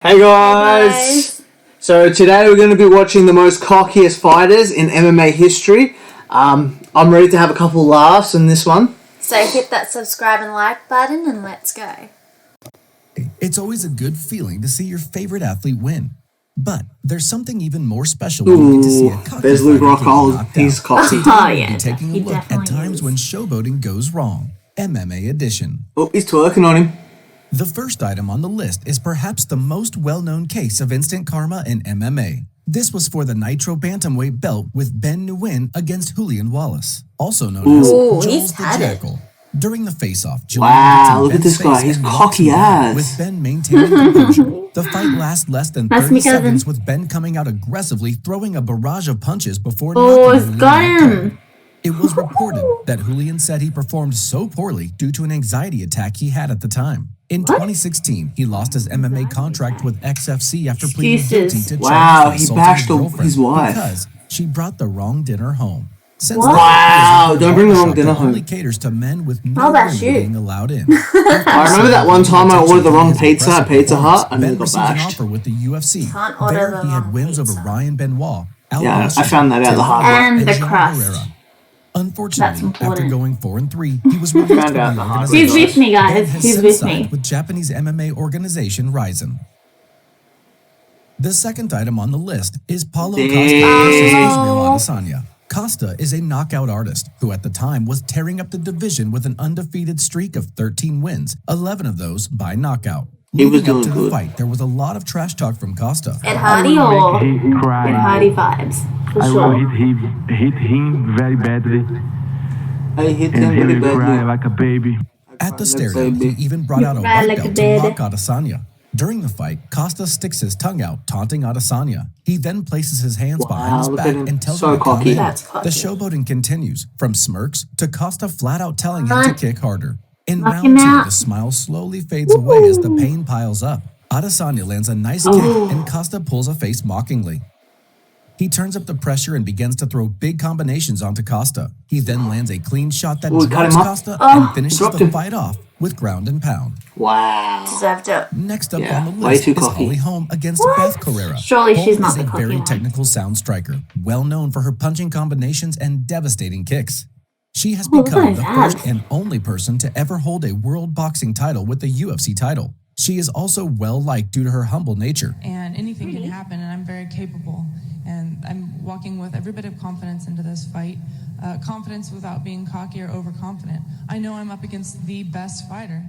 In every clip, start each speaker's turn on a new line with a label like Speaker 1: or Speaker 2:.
Speaker 1: Hey guys! So today we're going to be watching the most cockiest fighters in MMA history. I'm ready to have a couple laughs in this one.
Speaker 2: So hit that subscribe and like button and let's go.
Speaker 3: It's always a good feeling to see your favorite athlete win. But there's something even more special when you get to see a cocky
Speaker 1: There's Luke
Speaker 3: fighter getting
Speaker 1: Rockhold.
Speaker 3: knocked
Speaker 1: He's
Speaker 3: out.
Speaker 1: cocky.
Speaker 3: Today
Speaker 2: Oh,
Speaker 3: we'll
Speaker 2: yeah,
Speaker 3: be taking a
Speaker 2: he
Speaker 3: look at
Speaker 2: definitely
Speaker 3: times
Speaker 2: is.
Speaker 3: when showboating goes wrong. MMA edition.
Speaker 1: Oh, he's twerking on him.
Speaker 3: The first item on the list is perhaps the most well-known case of instant karma in MMA. This was for the Nitro Bantamweight belt with Ben Nguyen against Julian Wallace, also known as
Speaker 2: Ooh,
Speaker 3: Jules
Speaker 2: he's
Speaker 3: the
Speaker 2: had it.
Speaker 3: Jackal. During the face-off, Julian
Speaker 1: Wow,
Speaker 3: gets in
Speaker 1: look at
Speaker 3: Ben's
Speaker 1: this guy.
Speaker 3: face
Speaker 1: He's
Speaker 3: and
Speaker 1: cocky
Speaker 3: walks him down,
Speaker 1: ass.
Speaker 3: with Ben maintaining composure. The fight lasts less than
Speaker 2: That's
Speaker 3: 30
Speaker 2: my cousin.
Speaker 3: seconds, with Ben coming out aggressively, throwing a barrage of punches before
Speaker 2: Oh,
Speaker 3: knocking
Speaker 2: it's
Speaker 3: Julian
Speaker 2: got
Speaker 3: out cold.
Speaker 2: him.
Speaker 3: It was reported that Julian said he performed so poorly due to an anxiety attack he had at the time. In 2016, he lost his MMA contract with XFC after pleading guilty
Speaker 2: Excuses.
Speaker 3: to
Speaker 1: Wow,
Speaker 3: charges
Speaker 1: he
Speaker 3: for assaulting
Speaker 1: bashed
Speaker 3: his girlfriend
Speaker 1: his wife.
Speaker 3: because she brought the wrong dinner home. Since
Speaker 2: What?
Speaker 3: then,
Speaker 1: Wow,
Speaker 3: his
Speaker 1: don't bring the wrong
Speaker 3: barbershop
Speaker 1: dinner
Speaker 3: that only
Speaker 1: home.
Speaker 3: caters to men with no
Speaker 2: How about
Speaker 3: women
Speaker 2: you?
Speaker 3: being allowed in.
Speaker 1: I remember that one time I ordered the wrong
Speaker 3: His
Speaker 1: pizza at
Speaker 3: impressive
Speaker 1: Pizza Hut and
Speaker 3: Ben
Speaker 1: then got
Speaker 3: received an
Speaker 1: bashed.
Speaker 3: offer with the UFC.
Speaker 2: Can't order
Speaker 3: There
Speaker 2: the
Speaker 3: he had
Speaker 2: wrong
Speaker 3: wins over
Speaker 2: pizza.
Speaker 3: Ryan Benoit, Al
Speaker 1: Yeah,
Speaker 3: Wilson,
Speaker 1: I found that out the hard way.
Speaker 2: And the
Speaker 3: Jean
Speaker 2: crust.
Speaker 3: Herrera.
Speaker 2: That's
Speaker 3: Unfortunately, after
Speaker 2: important.
Speaker 3: going 4-3, he was released
Speaker 1: Found
Speaker 3: from
Speaker 1: out
Speaker 3: the
Speaker 1: the hard way.
Speaker 3: organization.
Speaker 2: He's with me, guys.
Speaker 3: Ben has
Speaker 2: He's
Speaker 3: since
Speaker 2: with
Speaker 3: signed
Speaker 2: me.
Speaker 3: with Japanese MMA organization Rizin. The second item on the list is Paulo Costa versus Israel Adesanya. Costa is a knockout artist who at the time was tearing up the division with an undefeated streak of 13 wins, 11 of those by knockout.
Speaker 1: He was
Speaker 3: Leading up
Speaker 1: doing
Speaker 3: to the
Speaker 1: good.
Speaker 3: fight, there was a lot of trash talk from Costa.
Speaker 2: Ed Hardy or
Speaker 4: He cried.
Speaker 2: Ed Hardy vibes? For
Speaker 4: I will
Speaker 2: sure.
Speaker 4: hit him very badly,
Speaker 1: I hit
Speaker 4: and
Speaker 1: him
Speaker 4: he
Speaker 1: really
Speaker 4: will cry
Speaker 1: badly.
Speaker 4: like a baby.
Speaker 3: At the
Speaker 1: Let's
Speaker 3: stare
Speaker 1: say
Speaker 3: down, he
Speaker 1: big.
Speaker 3: even brought out a
Speaker 2: Cry
Speaker 3: white
Speaker 2: like a
Speaker 3: belt to
Speaker 2: baby.
Speaker 3: mock Adesanya. During the fight, Costa sticks his tongue out, taunting Adesanya. He then places his hands behind his
Speaker 1: look at
Speaker 3: back
Speaker 1: him.
Speaker 3: and tells
Speaker 1: So
Speaker 3: him to come
Speaker 1: cocky.
Speaker 3: in.
Speaker 2: That's cocky.
Speaker 3: The showboating continues, from smirks to Costa flat out telling him to kick harder. In
Speaker 2: Knock
Speaker 3: round
Speaker 2: him
Speaker 3: 2,
Speaker 2: out.
Speaker 3: the smile slowly fades away as the pain piles up. Adesanya lands a nice kick and Costa pulls a face mockingly. He turns up the pressure and begins to throw big combinations onto Costa. He then lands a clean shot that
Speaker 1: Ooh, cut
Speaker 3: drops
Speaker 1: him up.
Speaker 3: Costa and finishes
Speaker 1: dropped
Speaker 3: the
Speaker 1: him.
Speaker 3: fight off with ground and pound.
Speaker 1: Wow.
Speaker 2: Deserved it.
Speaker 3: Next up
Speaker 1: Yeah,
Speaker 3: on the
Speaker 1: way
Speaker 3: list
Speaker 1: too
Speaker 3: is
Speaker 1: cocky.
Speaker 3: Holly Holm against
Speaker 2: What?
Speaker 3: Beth Carrera.
Speaker 2: Surely
Speaker 3: Holm
Speaker 2: she's not
Speaker 3: is
Speaker 2: the
Speaker 3: a
Speaker 2: cocky
Speaker 3: very
Speaker 2: one.
Speaker 3: technical sound striker, well known for her punching combinations and devastating kicks. She has
Speaker 2: look at
Speaker 3: become
Speaker 2: his
Speaker 3: the first
Speaker 2: abs.
Speaker 3: and only person to ever hold a world boxing title with the UFC title. She is also well-liked due to her humble nature.
Speaker 5: And anything can happen, and I'm very capable. And I'm walking with every bit of confidence into this fight. Confidence without being cocky or overconfident. I know I'm up against the best fighter.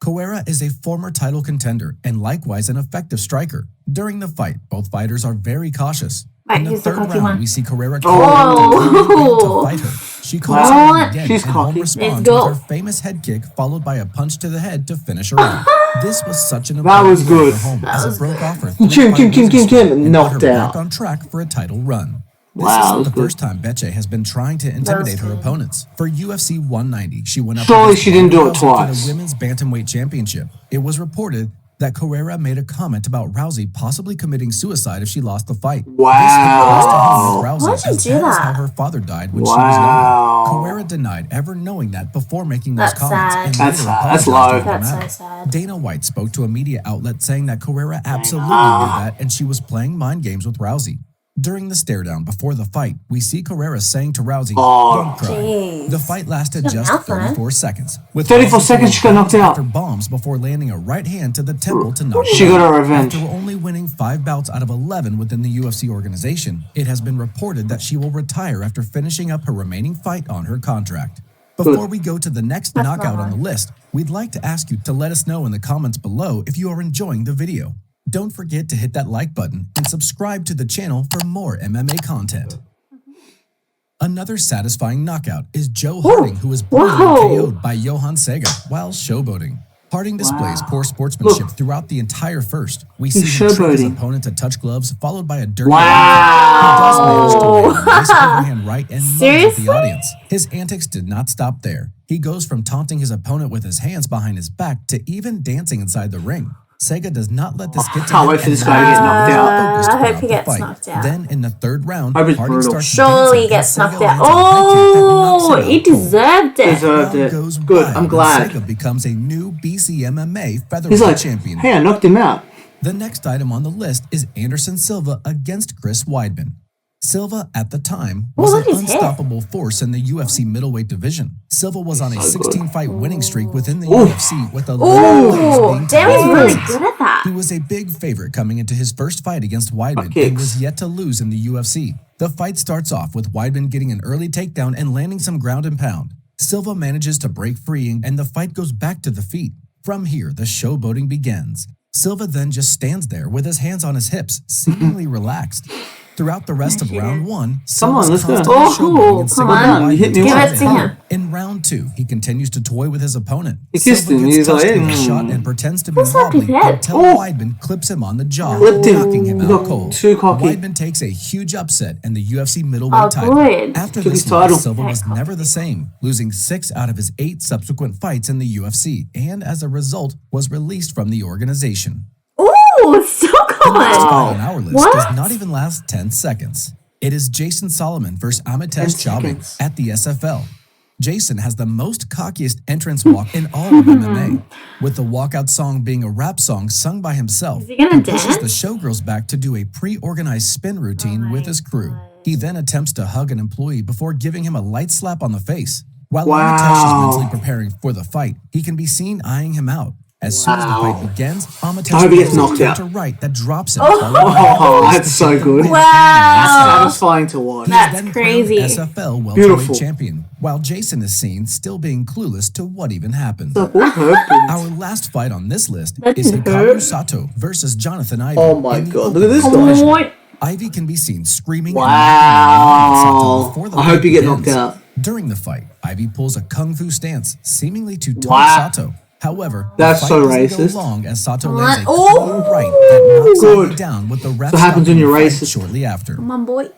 Speaker 3: Carrera is a former title contender and likewise an effective striker. During the fight, both fighters are very cautious.
Speaker 2: Right,
Speaker 3: In the
Speaker 2: he's the
Speaker 3: third
Speaker 2: cocky
Speaker 3: round,
Speaker 2: one.
Speaker 3: we see Carrera
Speaker 2: Oh.
Speaker 3: to fight her. She calls
Speaker 2: What?
Speaker 3: her again,
Speaker 1: She's
Speaker 3: and Holm
Speaker 1: cocky.
Speaker 3: responds
Speaker 2: Let's go.
Speaker 3: with her famous head kick, followed by a punch to the head to finish her off. This was such an
Speaker 1: That was
Speaker 3: important win
Speaker 1: good.
Speaker 3: for Holm, as
Speaker 2: was
Speaker 3: it broke off her
Speaker 1: Kim,
Speaker 3: three-fight
Speaker 1: Kim, Kim,
Speaker 3: losing
Speaker 1: Kim,
Speaker 3: streak
Speaker 1: Kim,
Speaker 3: and put
Speaker 1: knocked
Speaker 3: her
Speaker 1: out.
Speaker 3: back on track for a title run. This
Speaker 1: Wow,
Speaker 3: isn't
Speaker 1: that's
Speaker 3: the
Speaker 1: good.
Speaker 3: first time Betche has been trying to intimidate her opponents. For UFC 190, she went up
Speaker 1: Surely
Speaker 3: against
Speaker 1: she didn't do it
Speaker 3: Ronda Rousey
Speaker 1: twice.
Speaker 3: for the Women's Bantamweight Championship. It was reported that Carrera made a comment about Rousey possibly committing suicide if she lost the fight.
Speaker 1: Wow.
Speaker 3: This hit close to home with Rousey,
Speaker 2: Why'd you
Speaker 3: as
Speaker 2: do
Speaker 3: that is
Speaker 2: that?
Speaker 3: how her father died when she
Speaker 1: Wow.
Speaker 3: was younger. Carrera denied ever knowing that before making those
Speaker 2: That's
Speaker 3: comments.
Speaker 2: sad.
Speaker 3: And
Speaker 1: That's
Speaker 3: later
Speaker 1: sad. That's
Speaker 3: apologized
Speaker 1: low.
Speaker 3: to them
Speaker 2: That's so
Speaker 3: out.
Speaker 2: sad.
Speaker 3: Dana White spoke to a media outlet saying that Carrera absolutely knew that and she was playing mind games with Rousey. During the stare down before the fight, we see Carrera saying to Rousey, "Don't cry."
Speaker 2: Jeez.
Speaker 3: The fight lasted
Speaker 2: She's
Speaker 3: just
Speaker 2: got mouth on it.
Speaker 3: 34 seconds. With
Speaker 1: 34
Speaker 3: Rousey
Speaker 1: seconds, she got knocked
Speaker 3: throwing
Speaker 1: out.
Speaker 3: after bombs before landing a right hand to the temple to knock
Speaker 1: She
Speaker 3: her
Speaker 1: got
Speaker 3: out.
Speaker 1: her revenge.
Speaker 3: After only winning 5 bouts out of 11 within the UFC organization, it has been reported that she will retire after finishing up her remaining fight on her contract. Before we go to the next
Speaker 2: That's
Speaker 3: knockout
Speaker 2: not
Speaker 3: on the
Speaker 2: wrong.
Speaker 3: list, we'd like to ask you to let us know in the comments below if you are enjoying the video. Don't forget to hit that like button and subscribe to the channel for more MMA content. Another satisfying knockout is Joe Harding, who was brutally
Speaker 2: Whoa.
Speaker 3: KO'd by Johan Sega while showboating. Harding displays poor sportsmanship throughout the entire first. We see
Speaker 1: He's
Speaker 3: him trick his
Speaker 1: showboating.
Speaker 3: opponent to touch gloves, followed by a dirty
Speaker 1: Wow.
Speaker 3: He does manage to land a nice overhand right and mugs at
Speaker 2: Seriously?
Speaker 3: the audience. His antics did not stop there. He goes from taunting his opponent with his hands behind his back to even dancing inside the ring. Sega does not let this get to
Speaker 1: Can't
Speaker 3: him
Speaker 1: wait for this
Speaker 3: and
Speaker 1: guy to get
Speaker 3: remains
Speaker 1: knocked out.
Speaker 3: focused
Speaker 2: I hope
Speaker 3: throughout
Speaker 2: he
Speaker 3: the
Speaker 2: gets
Speaker 3: fight.
Speaker 2: knocked out.
Speaker 3: Then in the third round,
Speaker 1: Hope it's
Speaker 3: Harding
Speaker 1: brutal.
Speaker 3: starts
Speaker 2: Surely he
Speaker 3: dancing,
Speaker 2: gets
Speaker 3: and Sega
Speaker 2: knocked out.
Speaker 3: lands a high kick that knocks him
Speaker 2: Oh,
Speaker 3: out
Speaker 2: he
Speaker 3: cold.
Speaker 2: deserved it.
Speaker 1: Deserved
Speaker 3: Round
Speaker 1: it.
Speaker 3: goes
Speaker 1: Good,
Speaker 3: wild,
Speaker 1: I'm
Speaker 3: and
Speaker 1: glad.
Speaker 3: Sega becomes a new BCMMA
Speaker 1: He's
Speaker 3: featherweight
Speaker 1: like,
Speaker 3: champion.
Speaker 1: hey, I knocked him out.
Speaker 3: The next item on the list is Anderson Silva against Chris Weidman. Silva, at the time, was an unstoppable force in the UFC middleweight division. Silva was on a 16-fight winning streak within the UFC with 11 being
Speaker 6: Danny's really good at that.
Speaker 3: He was a big favorite coming into his first fight against Weidman and was yet to lose in the UFC. The fight starts off with Weidman getting an early takedown and landing some ground and pound. Silva manages to break free and the fight goes back to the feet. From here, the showboating begins. Silva then just stands there with his hands on his hips, seemingly relaxed. Throughout the rest of round one, Silva's constantly showboating and signaling Weidman
Speaker 1: hit me
Speaker 3: to
Speaker 6: Give
Speaker 1: once.
Speaker 6: it to him.
Speaker 3: In round two, he continues to toy with his opponent.
Speaker 1: He kissed
Speaker 3: Silva
Speaker 1: him.
Speaker 3: gets
Speaker 1: He's
Speaker 3: touched
Speaker 1: like,
Speaker 3: with a shot and pretends to be
Speaker 6: slapped his
Speaker 3: wobbly
Speaker 6: head?
Speaker 3: until Weidman clips him on the jaw,
Speaker 1: Clipped him.
Speaker 3: knocking him out
Speaker 1: Look,
Speaker 3: cold.
Speaker 1: too cocky.
Speaker 3: Weidman takes a huge upset in the UFC middleweight
Speaker 6: Oh,
Speaker 3: title.
Speaker 6: good.
Speaker 3: After
Speaker 1: Took
Speaker 3: this
Speaker 1: his title.
Speaker 3: loss, Silva was never the same, losing 6 out of his 8 subsequent fights in the UFC, and as a result, was released from the organization.
Speaker 6: Ooh, it's so
Speaker 3: The next
Speaker 6: good.
Speaker 3: fight on our list
Speaker 6: What?
Speaker 3: does not even last 10 seconds. It is Jason Solomon versus
Speaker 1: 10
Speaker 3: Amitesh
Speaker 1: seconds.
Speaker 3: Chaubey at the SFL. Jason has the most cockiest entrance walk in all of MMA, with the walkout song being a rap song sung by himself.
Speaker 6: Is he gonna
Speaker 3: pushes the
Speaker 6: dance?
Speaker 3: showgirls back to do a pre-organized spin routine with his crew. He then attempts to hug an employee before giving him a light slap on the face. While Amitesh is mentally preparing for the fight, he can be seen eyeing him out. As soon as the fight begins, Amitesh
Speaker 1: I hope he gets
Speaker 3: throws a
Speaker 1: knocked
Speaker 3: kick
Speaker 1: out.
Speaker 3: to right that drops him.
Speaker 1: Oh, that's so good.
Speaker 6: Wow.
Speaker 1: Satisfying to watch.
Speaker 3: He is
Speaker 6: That's
Speaker 3: then
Speaker 6: crazy.
Speaker 3: crowned SFL welterweight
Speaker 1: Beautiful.
Speaker 3: champion, while Jason is seen still being clueless to what even happened.
Speaker 1: What happened?
Speaker 3: Our last fight on this list
Speaker 6: That
Speaker 3: is
Speaker 6: hurt.
Speaker 3: Hikaru Sato versus Jonathan Ivey.
Speaker 1: Oh my
Speaker 3: in the
Speaker 1: god,
Speaker 3: open
Speaker 1: look at this
Speaker 3: weight
Speaker 1: guy.
Speaker 3: division.
Speaker 6: What?
Speaker 3: Ivy can be seen screaming
Speaker 1: Wow.
Speaker 3: and knocking Sato before the
Speaker 1: I hope
Speaker 3: fight
Speaker 1: you get
Speaker 3: begins.
Speaker 1: knocked out.
Speaker 3: During the fight, Ivy pulls a kung fu stance, seemingly to taunt
Speaker 1: Wow.
Speaker 3: Sato. However,
Speaker 1: That's
Speaker 3: the fight
Speaker 1: so
Speaker 3: doesn't
Speaker 1: racist.
Speaker 3: go long as Sato lands a
Speaker 6: Oh.
Speaker 3: clean right that knocks
Speaker 1: Good.
Speaker 3: Ivy down with the ref
Speaker 1: So what happens when
Speaker 3: stopping
Speaker 1: you're
Speaker 3: the fight
Speaker 1: racist?
Speaker 3: shortly after.
Speaker 6: Come on, boy.